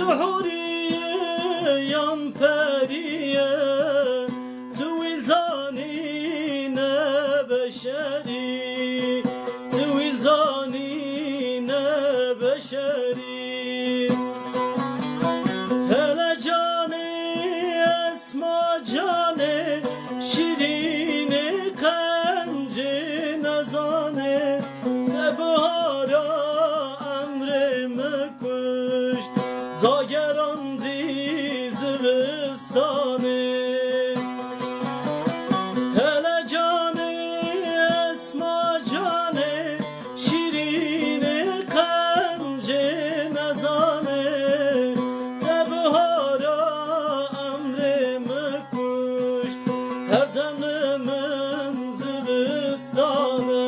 حوریه یم پریه تو ویلزانی نبشری تو ویلزانی نبشری هله جانه اسما جانه شیرین قنجه نزانه تبهارا امر مکشت زاگران دیز وستانه هله جانه اسما جانه شیرین قنجه نزانه تبهارا امر مکشت هر دم من زوستانه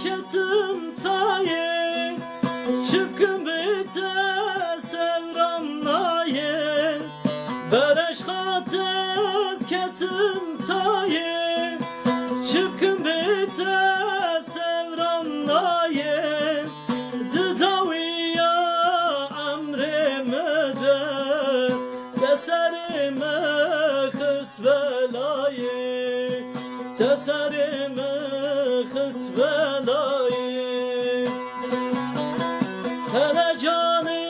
kettim taye çıkın bite sevram naye bereş hates kettim taye çıkın bite sevram naye tıdaviya emremede keserime kısbelaye teserime kısbelayı hele canı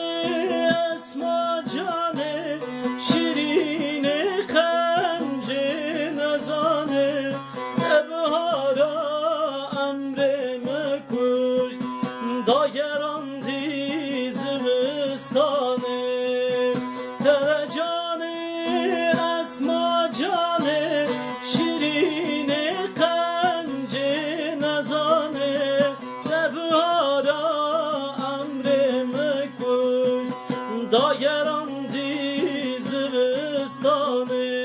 esma canı şirine kence nazane tebhara emrime kuş dageran diz vistane hele canı esma canı şirine dageran diz vistane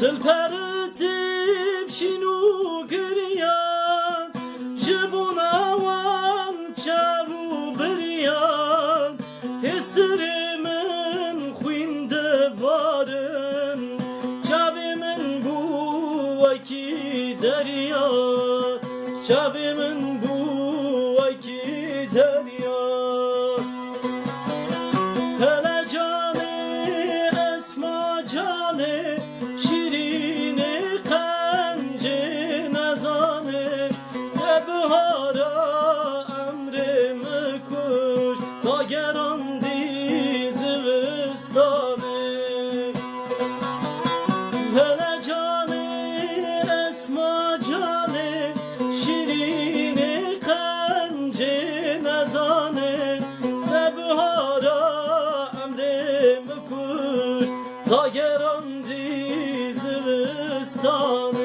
Zilperitip şinu giriyan Jibuna wan çavu biriyan Histirimin khwinde barın Çavimin bu vaki derya Çavimin bu vaki derya Hele canı esma canı şirine kence nazane tebhara emrime kuş dageran diz vistane hele canı esma canı şirine kence nazane tebhara emrime kuş dageran diz vistane